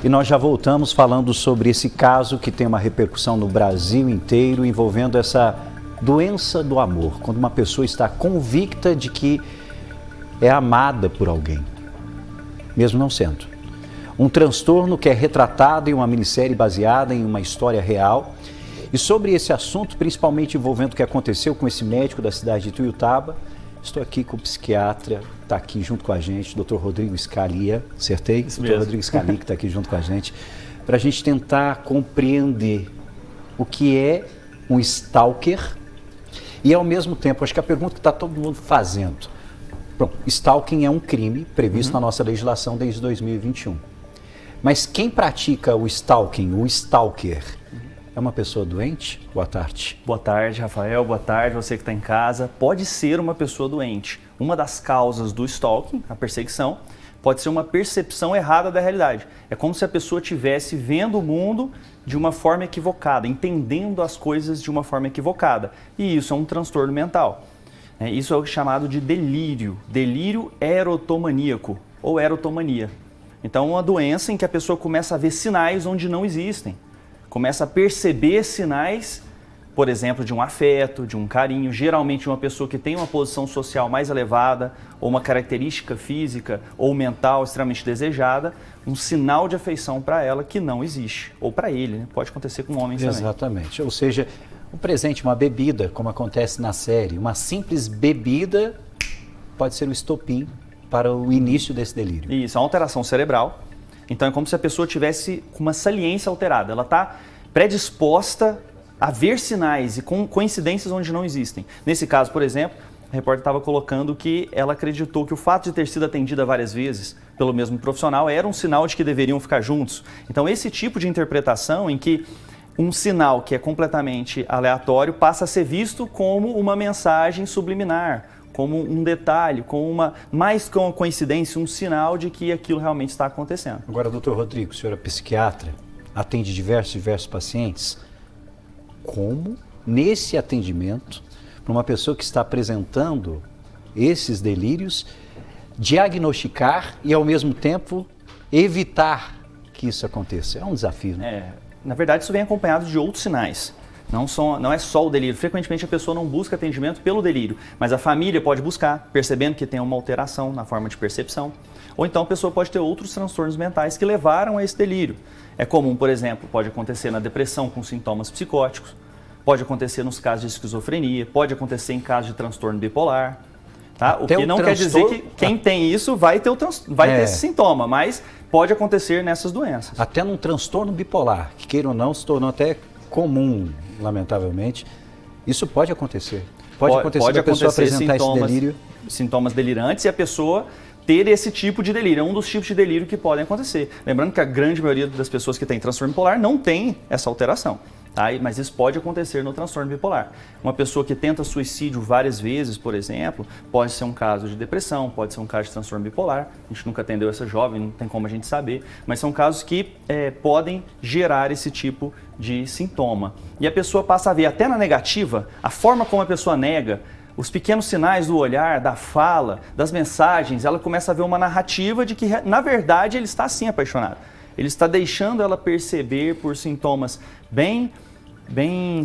E nós já voltamos falando sobre esse caso que tem uma repercussão no Brasil inteiro, envolvendo essa doença do amor, quando uma pessoa está convicta de que é amada por alguém, mesmo não sendo. Um transtorno que é retratado em uma minissérie baseada em uma história real. E sobre esse assunto, principalmente envolvendo o que aconteceu com esse médico da cidade de Ituiutaba, estou aqui com o psiquiatra, está aqui junto com a gente, Dr. Rodrigo Scalia, acertei? Dr. Rodrigo Scalia, que está aqui junto com a gente, para a gente tentar compreender o que é um stalker e, ao mesmo tempo, acho que a pergunta que está todo mundo fazendo. Bom, stalking é um crime previsto na nossa legislação desde 2021. Mas quem pratica o stalking, o stalker, é uma pessoa doente? Boa tarde. Boa tarde, Rafael. Boa tarde, você que está em casa. Pode ser uma pessoa doente. Uma das causas do stalking, a perseguição, pode ser uma percepção errada da realidade. É como se a pessoa estivesse vendo o mundo de uma forma equivocada, entendendo as coisas de uma forma equivocada. E isso é um transtorno mental. Isso é o chamado de delírio erotomaníaco ou erotomania. Então, uma doença em que a pessoa começa a ver sinais onde não existem. Começa a perceber sinais, por exemplo, de um afeto, de um carinho, geralmente uma pessoa que tem uma posição social mais elevada ou uma característica física ou mental extremamente desejada, um sinal de afeição para ela que não existe, ou para ele, né? Pode acontecer com homens também. Exatamente, ou seja, um presente, uma bebida, como acontece na série, uma simples bebida pode ser o estopim para o início desse delírio. Isso, é uma alteração cerebral. Então é como se a pessoa tivesse com uma saliência alterada. Ela está predisposta a ver sinais e com coincidências onde não existem. Nesse caso, por exemplo, a repórter estava colocando que ela acreditou que o fato de ter sido atendida várias vezes pelo mesmo profissional era um sinal de que deveriam ficar juntos. Então esse tipo de interpretação em que um sinal que é completamente aleatório passa a ser visto como uma mensagem subliminar, como um detalhe, mais que uma coincidência, um sinal de que aquilo realmente está acontecendo. Agora, doutor Rodrigo, o senhor é psiquiatra, atende diversos pacientes. Como, nesse atendimento, para uma pessoa que está apresentando esses delírios, diagnosticar e, ao mesmo tempo, evitar que isso aconteça? É um desafio, né? Na verdade, isso vem acompanhado de outros sinais. Não é só o delírio. Frequentemente a pessoa não busca atendimento pelo delírio, mas a família pode buscar, percebendo que tem uma alteração na forma de percepção. Ou então a pessoa pode ter outros transtornos mentais que levaram a esse delírio. É comum, por exemplo, pode acontecer na depressão com sintomas psicóticos, pode acontecer nos casos de esquizofrenia, pode acontecer em casos de transtorno bipolar. Tá? O que não quer dizer que quem tem isso vai ter esse sintoma, mas pode acontecer nessas doenças. Até num transtorno bipolar, que queira ou não, se tornou até comum, lamentavelmente, isso pode acontecer. Pode acontecer a pessoa apresentar esse delírio. Sintomas delirantes e a pessoa ter esse tipo de delírio. É um dos tipos de delírio que podem acontecer. Lembrando que a grande maioria das pessoas que têm transtorno bipolar não tem essa alteração. Tá? Mas isso pode acontecer no transtorno bipolar. Uma pessoa que tenta suicídio várias vezes, por exemplo, pode ser um caso de depressão, pode ser um caso de transtorno bipolar. A gente nunca atendeu essa jovem, não tem como a gente saber, mas são casos que podem gerar esse tipo de sintoma. E a pessoa passa a ver até na negativa, a forma como a pessoa nega, os pequenos sinais do olhar, da fala, das mensagens, ela começa a ver uma narrativa de que, na verdade, ele está sim apaixonado. Ele está deixando ela perceber por sintomas bem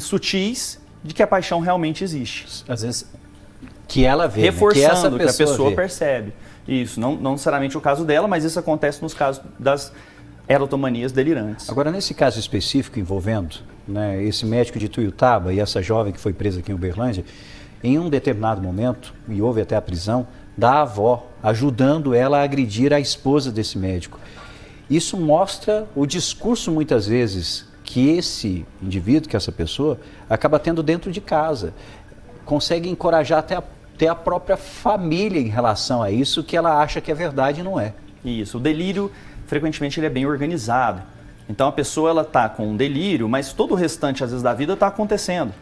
sutis de que a paixão realmente existe. Às vezes, que ela vê, reforçando que a pessoa percebe. Isso, não necessariamente o caso dela, mas isso acontece nos casos das erotomanias delirantes. Agora, nesse caso específico envolvendo esse médico de Ituiutaba e essa jovem que foi presa aqui em Uberlândia, em um determinado momento, e houve até a prisão, da avó, ajudando ela a agredir a esposa desse médico. Isso mostra o discurso, muitas vezes, que esse indivíduo, que essa pessoa, acaba tendo dentro de casa. Consegue encorajar até a própria família em relação a isso, que ela acha que é verdade e não é. Isso, o delírio, frequentemente, ele é bem organizado. Então, a pessoa está com um delírio, mas todo o restante, às vezes, da vida está acontecendo.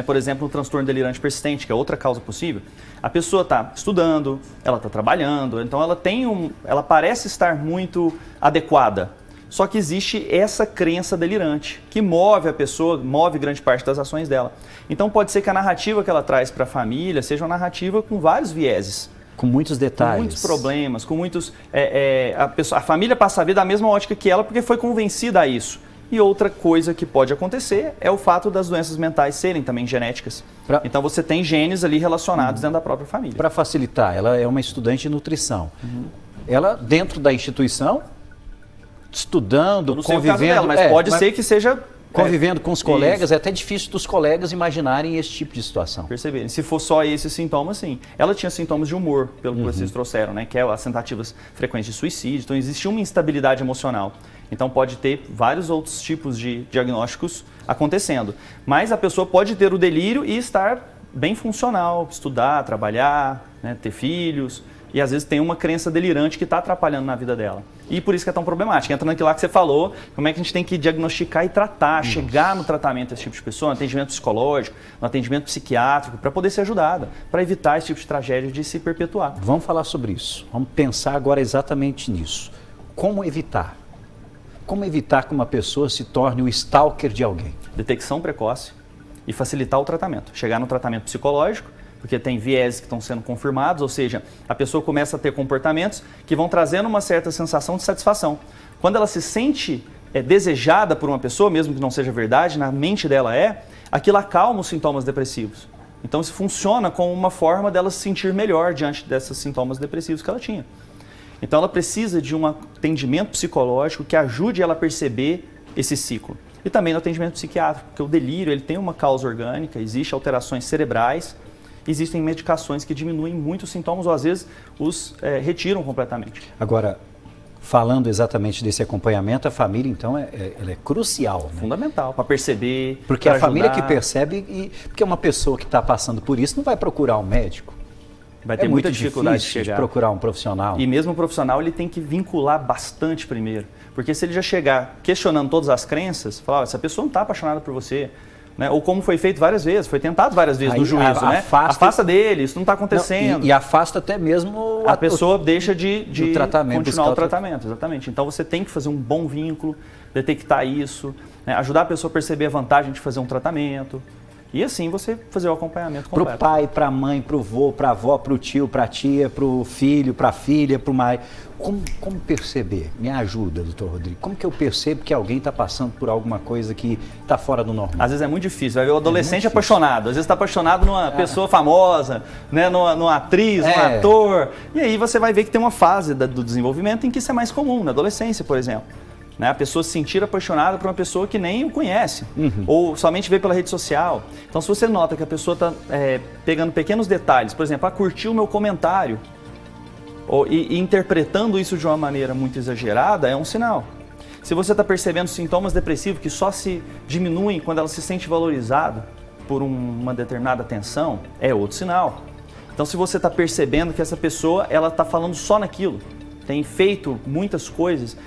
Por exemplo, um transtorno delirante persistente, que é outra causa possível. A pessoa está estudando, ela está trabalhando, então ela parece estar muito adequada. Só que existe essa crença delirante, que move a pessoa, move grande parte das ações dela. Então pode ser que a narrativa que ela traz para a família seja uma narrativa com vários vieses. Com muitos detalhes. Com muitos problemas, com muitos... a família passa a ver da mesma ótica que ela porque foi convencida a isso. E outra coisa que pode acontecer é o fato das doenças mentais serem também genéticas. Então você tem genes ali relacionados dentro da própria família. Para facilitar, ela é uma estudante de nutrição. Ela, dentro da instituição, estudando, convivendo... Dela, mas pode ser que seja... Convivendo com os colegas, é até difícil dos colegas imaginarem esse tipo de situação. Perceberem. Se for só esses sintomas, sim. Ela tinha sintomas de humor, pelo que vocês trouxeram, né? Que é as tentativas frequentes de suicídio. Então, existe uma instabilidade emocional. Então, pode ter vários outros tipos de diagnósticos acontecendo. Mas a pessoa pode ter o delírio e estar bem funcional, estudar, trabalhar, né? Ter filhos. E às vezes tem uma crença delirante que está atrapalhando na vida dela. E por isso que é tão problemático. Entra naquilo lá que você falou, como é que a gente tem que diagnosticar e tratar, chegar no tratamento desse tipo de pessoa, no atendimento psicológico, no atendimento psiquiátrico, para poder ser ajudada, para evitar esse tipo de tragédia de se perpetuar. Vamos falar sobre isso. Vamos pensar agora exatamente nisso. Como evitar? Como evitar que uma pessoa se torne o stalker de alguém? Detecção precoce e facilitar o tratamento. Chegar no tratamento psicológico, porque tem vieses que estão sendo confirmados, ou seja, a pessoa começa a ter comportamentos que vão trazendo uma certa sensação de satisfação. Quando ela se sente desejada por uma pessoa, mesmo que não seja verdade, na mente dela aquilo acalma os sintomas depressivos. Então isso funciona como uma forma dela se sentir melhor diante desses sintomas depressivos que ela tinha. Então ela precisa de um atendimento psicológico que ajude ela a perceber esse ciclo. E também no atendimento psiquiátrico, porque o delírio ele tem uma causa orgânica, existem alterações cerebrais, existem medicações que diminuem muito os sintomas ou às vezes os retiram completamente. Agora, falando exatamente desse acompanhamento, a família então ela é crucial. Né? Fundamental, para perceber, porque a família que percebe, porque uma pessoa que está passando por isso não vai procurar um médico. Vai ter muita dificuldade de procurar um profissional. E mesmo o profissional ele tem que vincular bastante primeiro. Porque se ele já chegar questionando todas as crenças, falar, essa pessoa não está apaixonada por você, né? Ou como foi feito várias vezes, foi tentado várias vezes no juízo, né? Afasta dele, isso não está acontecendo. Não, e afasta até mesmo... A pessoa deixa de continuar o tratamento, exatamente. Então você tem que fazer um bom vínculo, detectar isso, né? Ajudar a pessoa a perceber a vantagem de fazer um tratamento. E assim você fazer o acompanhamento completo. Para o pai, para a mãe, para o vô, para a avó, para o tio, para a tia, para o filho, para a filha, para o marido. Como perceber? Me ajuda, doutor Rodrigo. Como que eu percebo que alguém está passando por alguma coisa que está fora do normal? Às vezes é muito difícil. Vai ver o adolescente apaixonado. Às vezes está apaixonado numa pessoa famosa, né? numa atriz, num ator. E aí você vai ver que tem uma fase do desenvolvimento em que isso é mais comum, na adolescência, por exemplo. Né? A pessoa se sentir apaixonada por uma pessoa que nem o conhece, ou somente vê pela rede social. Então, se você nota que a pessoa está pegando pequenos detalhes, por exemplo, curtiu o meu comentário, e interpretando isso de uma maneira muito exagerada, é um sinal. Se você está percebendo sintomas depressivos que só se diminuem quando ela se sente valorizada por uma determinada atenção, é outro sinal. Então, se você está percebendo que essa pessoa ela está falando só naquilo, tem feito muitas coisas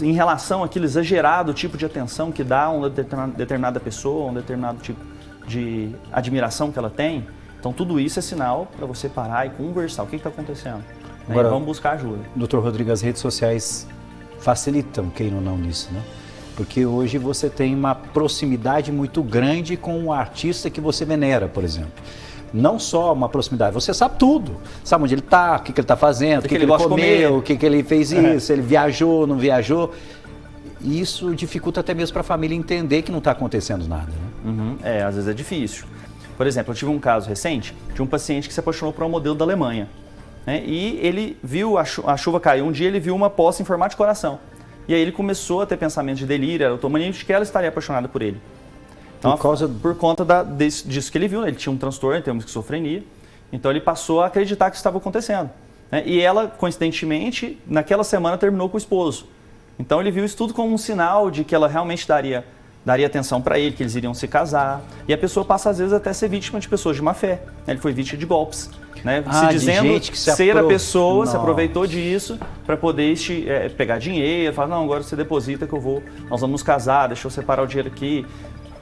em relação àquele exagerado tipo de atenção que dá a uma determinada pessoa, um determinado tipo de admiração que ela tem. Então, tudo isso é sinal para você parar e conversar. O que está acontecendo? Agora, vamos buscar ajuda. Doutor Rodrigo, as redes sociais facilitam, quem não nisso, né? Porque hoje você tem uma proximidade muito grande com o artista que você venera, por exemplo. Não só uma proximidade, você sabe tudo. Sabe onde ele está, o que ele está fazendo, o que ele comeu, o que ele fez isso, ele viajou, não viajou. E isso dificulta até mesmo para a família entender que não está acontecendo nada. Né? Às vezes é difícil. Por exemplo, eu tive um caso recente de um paciente que se apaixonou por um modelo da Alemanha. Né? E ele viu, a chuva caiu, um dia ele viu uma poça em formato de coração. E aí ele começou a ter pensamentos de delírio, automaníaco, de que ela estaria apaixonada por ele. Então, por conta disso que ele viu, né? Ele tinha um transtorno em termos de esquizofrenia, então ele passou a acreditar que isso estava acontecendo. Né? E ela, coincidentemente, naquela semana terminou com o esposo. Então ele viu isso tudo como um sinal de que ela realmente daria atenção para ele, que eles iriam se casar. E a pessoa passa, às vezes, até a ser vítima de pessoas de má fé. Né? Ele foi vítima de golpes. Né? Se dizendo que ser a pessoa, se aproveitou disso para poder pegar dinheiro, falar, não, agora você deposita que nós vamos nos casar, deixa eu separar o dinheiro aqui.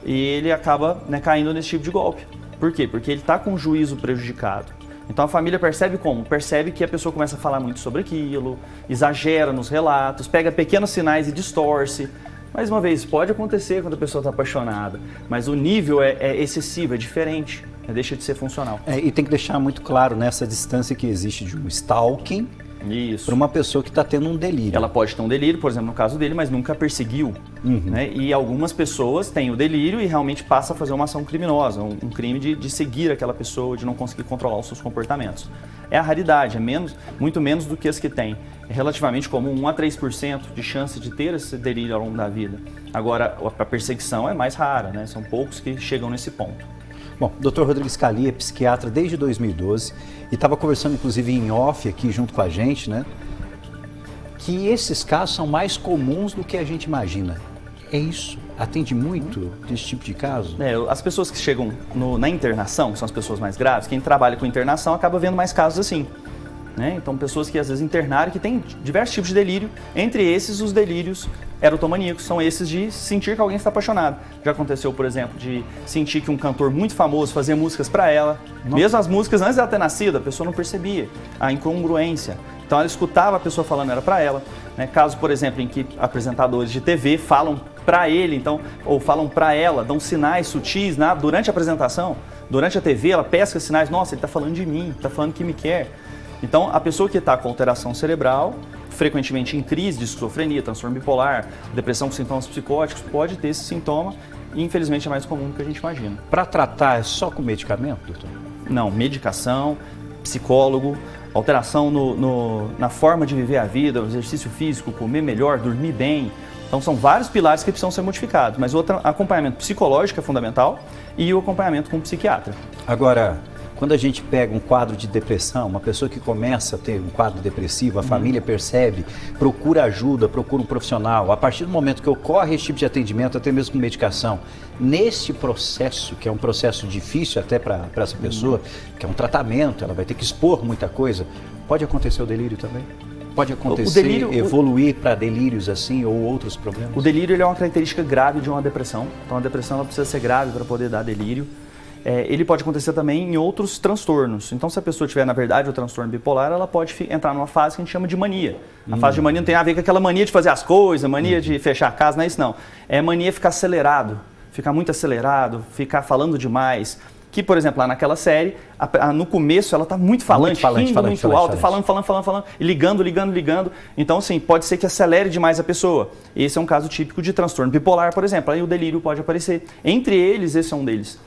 E ele acaba caindo nesse tipo de golpe. Por quê? Porque ele está com o juízo prejudicado. Então a família percebe como? Percebe que a pessoa começa a falar muito sobre aquilo, exagera nos relatos, pega pequenos sinais e distorce. Mais uma vez, pode acontecer quando a pessoa está apaixonada, mas o nível é excessivo, é diferente. deixa de ser funcional. E tem que deixar muito claro nessa distância que existe de um stalking para uma pessoa que está tendo um delírio. Ela pode ter um delírio, por exemplo, no caso dele, mas nunca perseguiu. Né? E algumas pessoas têm o delírio e realmente passam a fazer uma ação criminosa, um crime de seguir aquela pessoa, de não conseguir controlar os seus comportamentos. É a raridade, muito menos do que as que têm. É relativamente comum, 1 a 3% de chance de ter esse delírio ao longo da vida. Agora, a perseguição é mais rara, né? São poucos que chegam nesse ponto. Bom, o Dr. Rodrigo Scali é psiquiatra desde 2012 e estava conversando inclusive em off aqui junto com a gente, né? Que esses casos são mais comuns do que a gente imagina. É isso? Atende muito desse tipo de caso? As pessoas que chegam na internação, que são as pessoas mais graves, quem trabalha com internação acaba vendo mais casos assim. Né? Então, pessoas que às vezes internaram, que têm diversos tipos de delírio, entre esses os delírios erotomaníacos, são esses de sentir que alguém está apaixonado. Já aconteceu, por exemplo, de sentir que um cantor muito famoso fazia músicas para ela, mesmo as músicas antes dela ter nascido, a pessoa não percebia a incongruência. Então ela escutava a pessoa falando, era para ela. Né? Caso, por exemplo, em que apresentadores de TV falam para ele, então, ou falam para ela, dão sinais sutis durante a apresentação, durante a TV, ela pesca sinais, nossa, ele está falando de mim, está falando que me quer. Então, a pessoa que está com alteração cerebral, frequentemente em crise de esquizofrenia, transtorno bipolar, depressão com sintomas psicóticos, pode ter esse sintoma e, infelizmente, é mais comum do que a gente imagina. Para tratar, é só com medicamento, doutor? Não, medicação, psicólogo, alteração na forma de viver a vida, o exercício físico, comer melhor, dormir bem. Então, são vários pilares que precisam ser modificados, mas o acompanhamento psicológico é fundamental e o acompanhamento com o psiquiatra. Agora, quando a gente pega um quadro de depressão, uma pessoa que começa a ter um quadro depressivo, a família percebe, procura ajuda, procura um profissional, a partir do momento que ocorre esse tipo de atendimento, até mesmo com medicação, nesse processo, que é um processo difícil até para essa pessoa, que é um tratamento, ela vai ter que expor muita coisa, pode acontecer o delírio também? Pode acontecer, evoluir para delírios assim ou outros problemas? O delírio ele é uma característica grave de uma depressão, então a depressão ela precisa ser grave para poder dar delírio. Ele pode acontecer também em outros transtornos. Então, se a pessoa tiver, na verdade, o transtorno bipolar, ela pode entrar numa fase que a gente chama de mania. A fase de mania não tem a ver com aquela mania de fazer as coisas, mania de fechar a casa, não é isso não. É mania ficar acelerado, ficar muito acelerado, ficar falando demais. Que, por exemplo, lá naquela série, no começo ela está muito falante, rindo muito alto, falando, e ligando. Então, assim, pode ser que acelere demais a pessoa. Esse é um caso típico de transtorno bipolar, por exemplo. Aí o delírio pode aparecer. Entre eles, esse é um deles.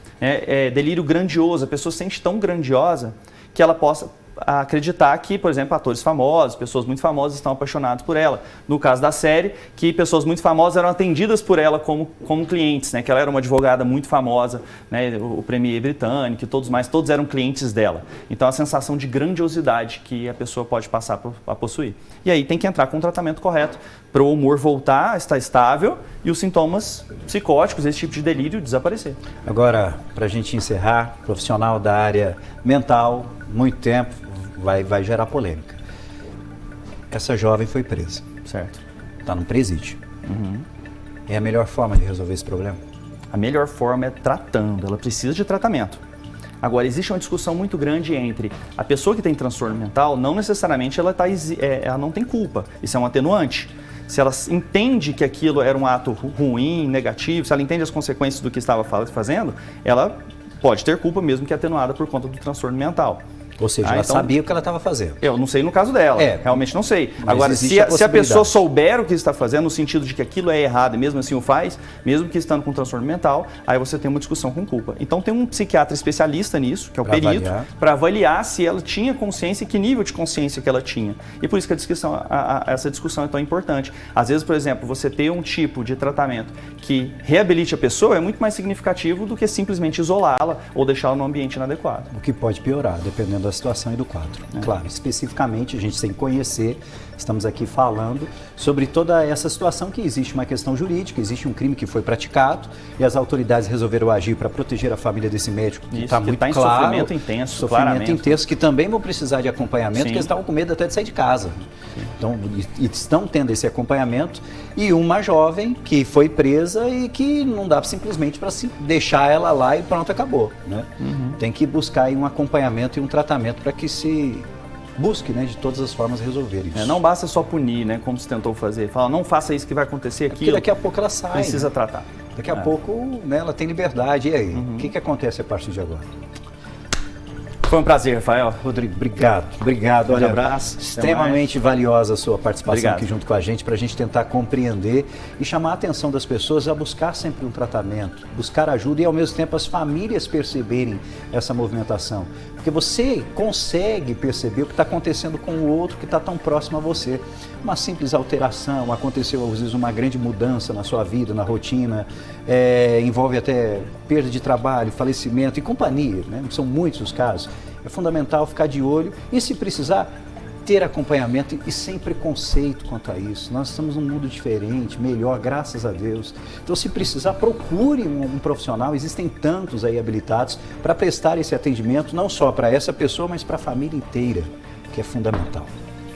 Delírio grandioso, a pessoa se sente tão grandiosa que ela possa acreditar que, por exemplo, atores famosos, pessoas muito famosas estão apaixonados por ela. No caso da série, que pessoas muito famosas eram atendidas por ela como clientes, né? Que ela era uma advogada muito famosa, né? O premier britânico e todos eram clientes dela. Então, a sensação de grandiosidade que a pessoa pode passar a possuir. E aí tem que entrar com o tratamento correto para o humor voltar a estar estável e os sintomas psicóticos, esse tipo de delírio, desaparecer. Agora, para a gente encerrar, profissional da área mental, muito tempo, vai gerar polêmica. Essa jovem foi presa. Certo. Está num presídio. É a melhor forma de resolver esse problema? A melhor forma é tratando, ela precisa de tratamento. Agora, existe uma discussão muito grande entre a pessoa que tem transtorno mental, não necessariamente ela não tem culpa, isso é um atenuante. Se ela entende que aquilo era um ato ruim, negativo, se ela entende as consequências do que estava fazendo, ela pode ter culpa mesmo que atenuada por conta do transtorno mental. Ou seja, ela sabia o que ela estava fazendo. Eu não sei no caso dela, realmente não sei. Mas agora, se a pessoa souber o que está fazendo, no sentido de que aquilo é errado e mesmo assim o faz, mesmo que estando com transtorno mental, aí você tem uma discussão com culpa. Então tem um psiquiatra especialista nisso, que é o perito, para avaliar se ela tinha consciência e que nível de consciência que ela tinha. E por isso que essa discussão é tão importante. Às vezes, por exemplo, você ter um tipo de tratamento que reabilite a pessoa é muito mais significativo do que simplesmente isolá-la ou deixá-la num ambiente inadequado. O que pode piorar, dependendo da situação e do quadro. Claro, especificamente a gente tem que conhecer, estamos aqui falando sobre toda essa situação que existe uma questão jurídica, existe um crime que foi praticado e as autoridades resolveram agir para proteger a família desse médico que está muito claro. Sofrimento intenso, claramente. Intenso, que também vão precisar de acompanhamento, que eles estavam com medo até de sair de casa. Então, estão tendo esse acompanhamento e uma jovem que foi presa e que não dá simplesmente para deixar ela lá e pronto, acabou. Né? Tem que buscar aí um acompanhamento e um tratamento para que se busque, né, de todas as formas resolver isso. Não basta só punir, né, como se tentou fazer. Fala, não faça isso que vai acontecer aqui. Porque daqui a pouco ela sai. Precisa tratar. Daqui a pouco, né, ela tem liberdade. E aí? O que acontece a partir de agora? Foi um prazer, Rafael. Rodrigo, obrigado. Um Olha, abraço. extremamente valiosa a sua participação Obrigado. aqui junto com a gente, para a gente tentar compreender e chamar a atenção das pessoas a buscar sempre um tratamento, buscar ajuda e ao mesmo tempo as famílias perceberem essa movimentação. Porque você consegue perceber o que está acontecendo com o outro que está tão próximo a você. Uma simples alteração, aconteceu às vezes uma grande mudança na sua vida, na rotina, envolve até perda de trabalho, falecimento e companhia, né? São muitos os casos. É fundamental ficar de olho e, se precisar, ter acompanhamento e sem preconceito quanto a isso. Nós estamos num mundo diferente, melhor, graças a Deus. Então, se precisar, procure um profissional. Existem tantos aí habilitados para prestar esse atendimento, não só para essa pessoa, mas para a família inteira, que é fundamental.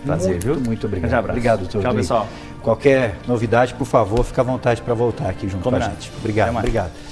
Prazer, viu? Muito obrigado. Grande abraço. Obrigado, doutor. Tchau, pessoal. Qualquer novidade, por favor, fique à vontade para voltar aqui junto com a gente. Obrigado. Obrigado.